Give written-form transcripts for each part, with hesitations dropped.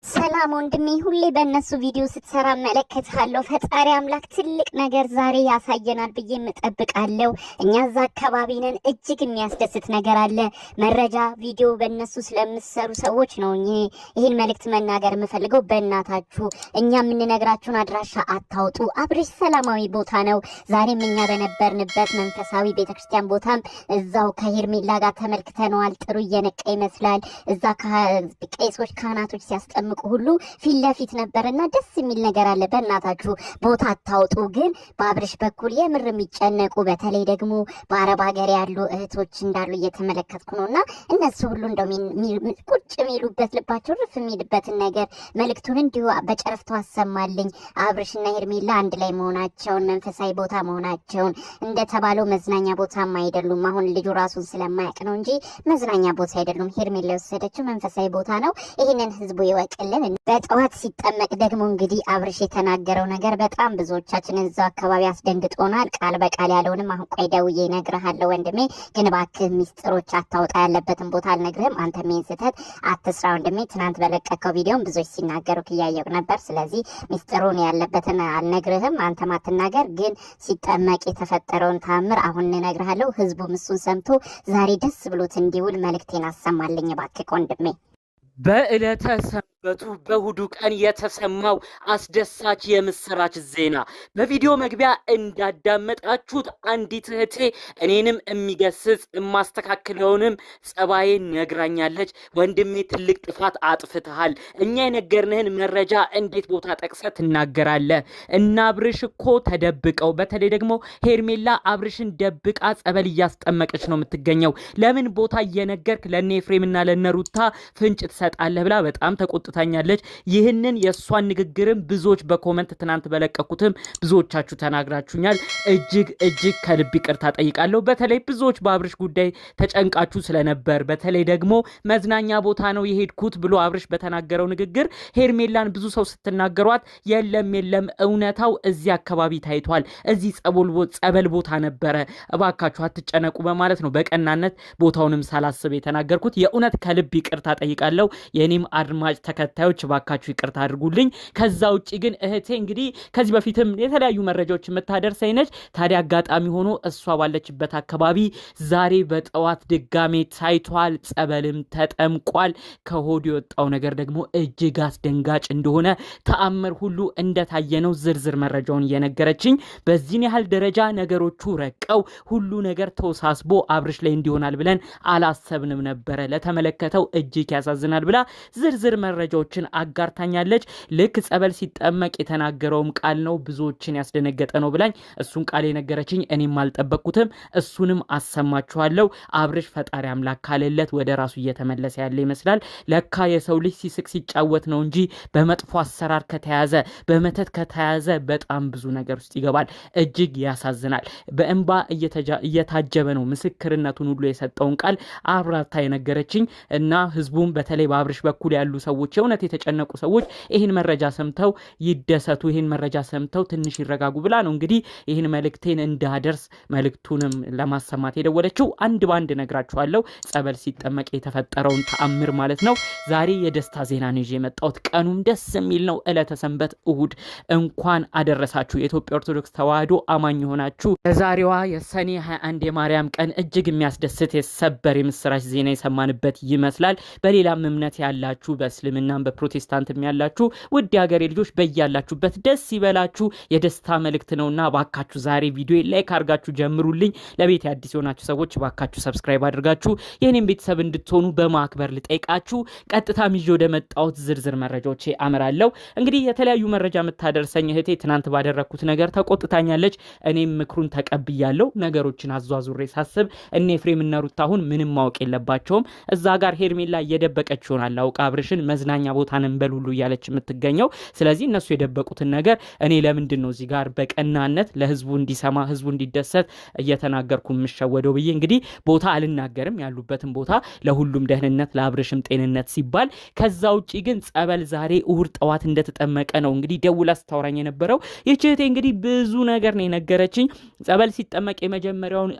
ሰላም ወንድሜ ሁሌ በእነሱ ቪዲዮ ስትሰራ መለከታለሁ። ፈጣሪ አምላክ ትልቅ ነገር ዛሬ ያሳየናል ብዬ እጠብቃለሁ። እኛ እዛ አካባቢ ነን። እጅግ የሚያስደስት ነገር አለ። መረጃ ቪዲዮ በእነሱ ስለምትሰሩ ሰዎች ነው ይህን መልእክት መናገር የምፈልገው። በእናታችሁ እኛ የምንነግራችሁን አድራሻ አታውጡ። አብርሽ ሰላማዊ ቦታ ነው። ዛሬም እኛ በነበርንበት መንፈሳዊ ቤተክርስቲያን ቦታም እዛው ከሄርሜላ ጋር ተመልክተነዋል። ጥሩ እየነቃ ይመስላል። እዛ ቄሶች ካህናቶች ሲያስጠምቁ ሁሉ ፊት ለፊት ነበርና ደስ የሚል ነገር አለ። በእናታችሁ ቦታ አታውጡ። ግን በአብርሽ በኩል የምር የሚጨነቁ በተለይ ደግሞ በአረብ ሀገር ያሉ እህቶች እንዳሉ እየተመለከትኩ ነውና እነሱ ሁሉ እንደው ቁጭ የሚሉበት ልባቸው ርፍ የሚልበትን ነገር መልእክቱን እንዲሁ በጨረፍታው አሰማልኝ። አብርሽና ሄርሜላ አንድ ላይ መሆናቸውን መንፈሳዊ ቦታ መሆናቸውን እንደተባለው መዝናኛ ቦታም አይደሉም። አሁን ልጁ ራሱን ስለማያውቅ ነው እንጂ መዝናኛ ቦታ አይደሉም። ሄርሜላ የወሰደችው መንፈሳዊ ቦታ ነው። ይህንን ህዝቡ ይወቅልን። በጠዋት ሲጠመቅ ደግሞ እንግዲህ አብርሽ የተናገረው ነገር በጣም ብዙዎቻችንን እዛው አካባቢ አስደንግጦናል። ቃል በቃል ያለውንም አሁን ቆይ ደውዬ እነግርሃለሁ ወንድሜ፣ ግን እባክህ ሚስጥሮች አታውጣ። ያለበትን ቦታ አልነግርህም። አንተ ምን ስህተት አትስራ ወንድሜ። ትናንት በለቀቀው ቪዲዮም ብዙዎች ሲናገሩ እያየሁ ነበር። ስለዚህ ሚስጥሩን ያለበትን አልነግርህም፣ አንተም አትናገር። ግን ሲጠመቅ የተፈጠረውን ታምር አሁን እነግርሃለሁ። ህዝቡም እሱን ሰምቶ ዛሬ ደስ ብሎት እንዲውል መልእክቴን አሰማልኝ እባክህ ወንድሜ። በዕለተ ሰንበቱ በእሁዱ ቀን የተሰማው አስደሳች የምስራች ዜና በቪዲዮ መግቢያ እንዳዳመጣችሁት አንዲት እህቴ እኔንም የሚገስጽ የማስተካክለውንም ጸባዬን ነግራኛለች። ወንድሜ ትልቅ ጥፋት አጥፍተሃል። እኛ የነገርንህን መረጃ እንዴት ቦታ ጠቅሰህ ትናገራለህ? እና አብርሽ እኮ ተደብቀው፣ በተለይ ደግሞ ሄርሜላ አብርሽን ደብቃ ጸበል እያስጠመቀች ነው የምትገኘው። ለምን ቦታ እየነገርክ ለእነ ኤፍሬምና ለእነ ሩታ ፍንጭ ትሰጣለህ ብላ በጣም ተቆጥታኛለች። ይህንን የእሷን ንግግርም ብዙዎች በኮመንት ትናንት በለቀኩትም ብዙዎቻችሁ ተናግራችሁኛል። እጅግ ከልብ ይቅርታ ጠይቃለሁ። በተለይ ብዙዎች በአብርሽ ጉዳይ ተጨንቃችሁ ስለነበር፣ በተለይ ደግሞ መዝናኛ ቦታ ነው የሄድኩት ብሎ አብርሽ በተናገረው ንግግር ሄርሜላን ብዙ ሰው ስትናገሯት የለም እውነታው እዚህ አካባቢ ታይቷል፣ እዚህ ጸበል ቦታ ነበረ፣ እባካችሁ አትጨነቁ በማለት ነው በቀናነት ቦታውንም ሳላስብ የተናገርኩት። የእውነት ከልብ ይቅርታ ጠይቃለሁ። የኔም አድማጭ ተከታዮች ባካችሁ ይቅርታ አድርጉልኝ። ከዛ ውጪ ግን እህቴ እንግዲህ ከዚህ በፊትም የተለያዩ መረጃዎች የምታደርሰኝ ነች። ታዲያ አጋጣሚ ሆኖ እሷ ባለችበት አካባቢ ዛሬ በጠዋት ድጋሜ ታይቷል፣ ጸበልም ተጠምቋል። ከሆድ የወጣው ነገር ደግሞ እጅግ አስደንጋጭ እንደሆነ ተአምር ሁሉ እንደታየ ነው ዝርዝር መረጃውን እየነገረችኝ። በዚህን ያህል ደረጃ ነገሮቹ ረቀው ሁሉ ነገር ተወሳስቦ አብርሽ ላይ እንዲሆናል ብለን አላሰብንም ነበረ። ለተመለከተው እጅግ ያሳዝናል ብላ ዝርዝር መረጃዎችን አጋርታኛለች። ልክ ጸበል ሲጠመቅ የተናገረውም ቃል ነው ብዙዎችን ያስደነገጠ ነው ብላኝ እሱን ቃል የነገረችኝ እኔም አልጠበቅኩትም። እሱንም አሰማችኋለሁ። አብርሽ ፈጣሪ አምላክ ካለለት ወደ ራሱ እየተመለሰ ያለ ይመስላል። ለካ የሰው ልጅ ሲስቅ ሲጫወት ነው እንጂ በመጥፎ አሰራር ከተያዘ በመተት ከተያዘ በጣም ብዙ ነገር ውስጥ ይገባል። እጅግ ያሳዝናል። በእንባ እየታጀበ ነው ምስክርነቱን ሁሉ የሰጠውን ቃል አብራታ የነገረችኝ እና ህዝቡም በተለይ በአብርሽ በኩል ያሉ ሰዎች የእውነት የተጨነቁ ሰዎች ይህን መረጃ ሰምተው ይደሰቱ፣ ይህን መረጃ ሰምተው ትንሽ ይረጋጉ ብላ ነው እንግዲህ ይህን መልእክቴን እንዳደርስ መልእክቱንም ለማሰማት የደወለችው። አንድ ባንድ ነግራችኋለሁ ጸበል ሲጠመቅ የተፈጠረውን ተአምር ማለት ነው። ዛሬ የደስታ ዜና ነው ይዤ የመጣሁት። ቀኑም ደስ የሚል ነው። ዕለተ ሰንበት እሁድ እንኳን አደረሳችሁ። የኢትዮጵያ ኦርቶዶክስ ተዋሕዶ አማኝ የሆናችሁ የዛሬዋ የሰኔ 21 የማርያም ቀን እጅግ የሚያስደስት የሰበር የምስራች ዜና የሰማንበት ይመስላል። በሌላም እምነት ያላችሁ በእስልምናም በፕሮቴስታንትም ያላችሁ ውድ ሀገሬ ልጆች በያላችሁበት ደስ ይበላችሁ። የደስታ መልእክት ነውና ባካችሁ ዛሬ ቪዲዮ ላይክ አድርጋችሁ ጀምሩልኝ። ለቤት አዲስ የሆናችሁ ሰዎች ባካችሁ ሰብስክራይብ አድርጋችሁ የኔን ቤተሰብ እንድትሆኑ በማክበር ልጠይቃችሁ። ቀጥታ ይዤ ወደ መጣሁት ዝርዝር መረጃዎቼ አመራለሁ። እንግዲህ የተለያዩ መረጃ የምታደርሰኝ እህቴ ትናንት ባደረኩት ነገር ተቆጥታኛለች። እኔም ምክሩን ተቀብያለሁ። ነገሮችን አዟዙሬ ሳስብ እነ ኤፍሬም እና ሩታ አሁን ምንም ማወቅ የለባቸውም። እዛ ጋር ሄርሜላ እየደበቀች ይሆናል አውቃ አብርሽን መዝናኛ ቦታን እንበል ሁሉ እያለች የምትገኘው። ስለዚህ እነሱ የደበቁትን ነገር እኔ ለምንድን ነው እዚህ ጋር በቀናነት ለህዝቡ እንዲሰማ ህዝቡ እንዲደሰት እየተናገርኩ የምሸወደው ብዬ እንግዲህ ቦታ አልናገርም። ያሉበትን ቦታ ለሁሉም ደህንነት ለአብርሽም ጤንነት ሲባል። ከዛ ውጪ ግን ጸበል ዛሬ እሁድ ጠዋት እንደተጠመቀ ነው እንግዲህ ደውላ ስታወራኝ የነበረው። ይህች እህቴ እንግዲህ ብዙ ነገር ነው የነገረችኝ። ጸበል ሲጠመቅ የመጀመሪያውን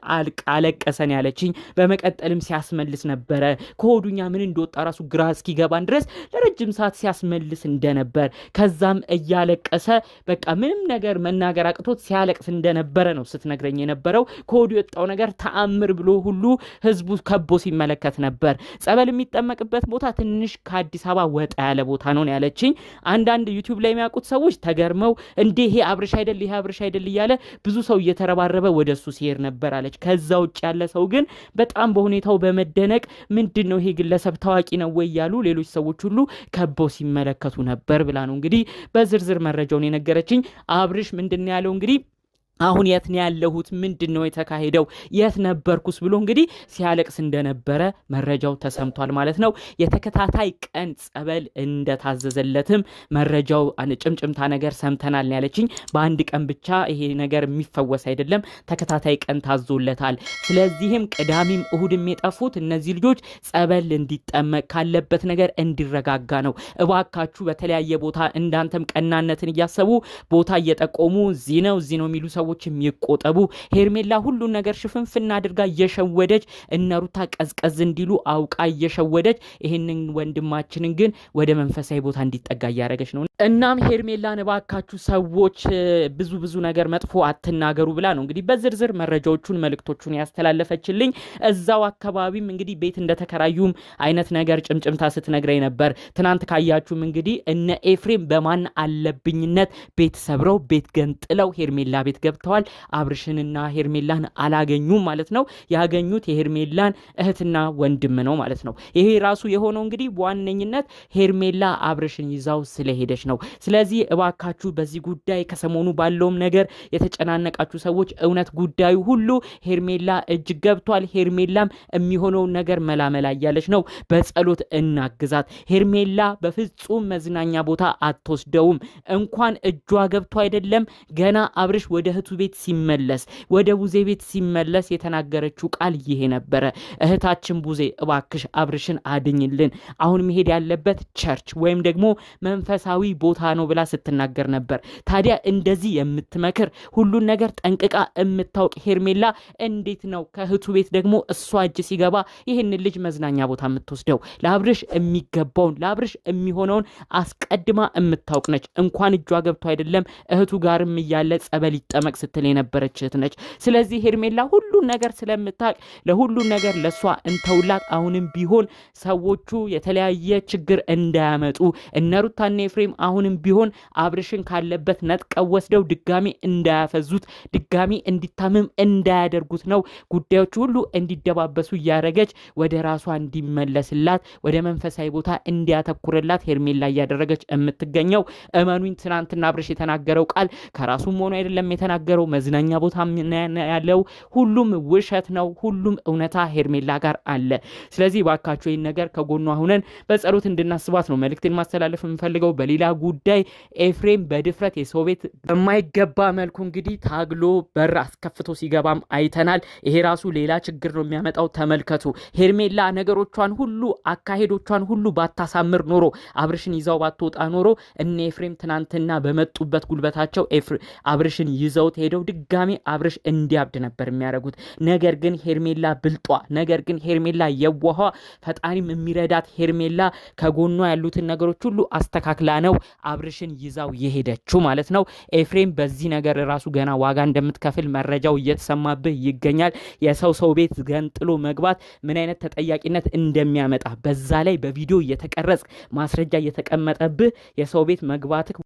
አለቀሰን ያለችኝ፣ በመቀጠልም ሲያስመልስ ነበረ። ከሆዱኛ ምን እንደወጣ ራሱ ግራ እስኪገባን ድረስ ለረጅም ሰዓት ሲያስመልስ እንደነበር ከዛም እያለቀሰ በቃ ምንም ነገር መናገር አቅቶት ሲያለቅስ እንደነበረ ነው ስትነግረኝ የነበረው። ኮዱ የወጣው ነገር ተአምር ብሎ ሁሉ ህዝቡ ከቦ ሲመለከት ነበር። ጸበል የሚጠመቅበት ቦታ ትንሽ ከአዲስ አበባ ወጣ ያለ ቦታ ነው ያለችኝ። አንዳንድ ዩቲዩብ ላይ የሚያውቁት ሰዎች ተገርመው እንዴ ይሄ አብርሽ አይደል ይሄ አብርሽ አይደል እያለ ብዙ ሰው እየተረባረበ ወደሱ ሲሄድ ነበር አለች። ከዛ ውጭ ያለ ሰው ግን በጣም በሁኔታው በመደነቅ ምንድነው ይሄ ግለሰብ ታዋቂ ነው ወይ ያሉ ሌሎች ሰዎች ሁሉ ከበው ሲመለከቱ ነበር ብላ ነው እንግዲህ በዝርዝር መረጃውን የነገረችኝ። አብርሽ ምንድነው ያለው እንግዲህ አሁን የት ነው ያለሁት ምንድነው የተካሄደው የት ነበርኩስ ብሎ እንግዲህ ሲያለቅስ እንደነበረ መረጃው ተሰምቷል ማለት ነው። የተከታታይ ቀን ጸበል እንደታዘዘለትም መረጃው ጭምጭምታ ነገር ሰምተናል ያለችኝ። በአንድ ቀን ብቻ ይሄ ነገር የሚፈወስ አይደለም፣ ተከታታይ ቀን ታዞለታል። ስለዚህም ቅዳሜም እሁድም የጠፉት እነዚህ ልጆች ጸበል እንዲጠመቅ ካለበት ነገር እንዲረጋጋ ነው። እባካችሁ በተለያየ ቦታ እንዳንተም ቀናነትን እያሰቡ ቦታ እየጠቆሙ እዚህ ነው የሚሉ ሰዎችም ይቆጠቡ። ሄርሜላ ሁሉን ነገር ሽፍንፍና አድርጋ እየሸወደች እነሩታ ቀዝቀዝ እንዲሉ አውቃ እየሸወደች ይሄንን ወንድማችንን ግን ወደ መንፈሳዊ ቦታ እንዲጠጋ እያደረገች ነው። እናም ሄርሜላን እባካችሁ ሰዎች ብዙ ነገር መጥፎ አትናገሩ ብላ ነው እንግዲህ በዝርዝር መረጃዎቹን መልእክቶቹን ያስተላለፈችልኝ። እዛው አካባቢም እንግዲህ ቤት እንደተከራዩም አይነት ነገር ጭምጭምታ ስትነግረኝ ነበር። ትናንት ካያችሁም እንግዲህ እነ ኤፍሬም በማን አለብኝነት ቤት ሰብረው ቤት ገንጥለው ሄርሜላ ቤት ገብተዋል። አብርሽንና ሄርሜላን አላገኙም ማለት ነው። ያገኙት የሄርሜላን እህትና ወንድም ነው ማለት ነው። ይሄ ራሱ የሆነው እንግዲህ በዋነኝነት ሄርሜላ አብርሽን ይዛው ስለሄደች ነው። ስለዚህ እባካችሁ በዚህ ጉዳይ ከሰሞኑ ባለውም ነገር የተጨናነቃችሁ ሰዎች እውነት ጉዳዩ ሁሉ ሄርሜላ እጅ ገብቷል። ሄርሜላም የሚሆነውን ነገር መላመላ እያለች ነው። በጸሎት እናግዛት። ሄርሜላ በፍጹም መዝናኛ ቦታ አትወስደውም። እንኳን እጇ ገብቶ አይደለም ገና አብርሽ ወደ እህቱ ቤት ሲመለስ ወደ ቡዜ ቤት ሲመለስ የተናገረችው ቃል ይሄ ነበረ። እህታችን ቡዜ እባክሽ አብርሽን አድኝልን፣ አሁን መሄድ ያለበት ቸርች ወይም ደግሞ መንፈሳዊ ቦታ ነው ብላ ስትናገር ነበር። ታዲያ እንደዚህ የምትመክር ሁሉን ነገር ጠንቅቃ የምታውቅ ሄርሜላ እንዴት ነው ከእህቱ ቤት ደግሞ እሷ እጅ ሲገባ ይህን ልጅ መዝናኛ ቦታ የምትወስደው? ለአብርሽ የሚገባውን ለአብርሽ የሚሆነውን አስቀድማ የምታውቅ ነች። እንኳን እጇ ገብቶ አይደለም እህቱ ጋርም እያለ ጸበል ይጠመቅ ስትል የነበረች እህት ነች። ስለዚህ ሄርሜላ ሁሉን ነገር ስለምታውቅ ለሁሉን ነገር ለሷ እንተውላት። አሁንም ቢሆን ሰዎቹ የተለያየ ችግር እንዳያመጡ እነሩታና ኤፍሬም አሁንም ቢሆን አብርሽን ካለበት ነጥቀው ወስደው ድጋሚ እንዳያፈዙት ድጋሚ እንዲታመም እንዳያደርጉት ነው። ጉዳዮቹ ሁሉ እንዲደባበሱ እያደረገች ወደ ራሷ እንዲመለስላት ወደ መንፈሳዊ ቦታ እንዲያተኩርላት ሄርሜላ እያደረገች የምትገኘው። እመኑኝ ትናንትና አብርሽ የተናገረው ቃል ከራሱም ሆኖ አይደለም የተናገረው፣ መዝናኛ ቦታ ያለው ሁሉም ውሸት ነው። ሁሉም እውነታ ሄርሜላ ጋር አለ። ስለዚህ ባካችሁ ይህን ነገር ከጎኗ ሆነን በጸሎት እንድናስባት ነው መልእክቴን ማስተላለፍ የምፈልገው። በሌላ ጉዳይ ኤፍሬም በድፍረት የሰው ቤት በማይገባ መልኩ እንግዲህ ታግሎ በር አስከፍቶ ሲገባም አይተናል። ይሄ ራሱ ሌላ ችግር ነው የሚያመጣው። ተመልከቱ። ሄርሜላ ነገሮቿን ሁሉ አካሄዶቿን ሁሉ ባታሳምር ኖሮ አብርሽን ይዛው ባትወጣ ኖሮ እነ ኤፍሬም ትናንትና በመጡበት ጉልበታቸው አብርሽን ይዘውት ሄደው ድጋሚ አብርሽ እንዲያብድ ነበር የሚያደርጉት። ነገር ግን ሄርሜላ ብልጧ፣ ነገር ግን ሄርሜላ የዋሃ፣ ፈጣሪም የሚረዳት ሄርሜላ ከጎኗ ያሉትን ነገሮች ሁሉ አስተካክላ ነው አብርሽን ይዛው የሄደችው ማለት ነው። ኤፍሬም በዚህ ነገር ራሱ ገና ዋጋ እንደምትከፍል መረጃው እየተሰማብህ ይገኛል። የሰው ቤት ገንጥሎ መግባት ምን አይነት ተጠያቂነት እንደሚያመጣ በዛ ላይ በቪዲዮ እየተቀረጽ ማስረጃ እየተቀመጠብህ የሰው ቤት መግባትህ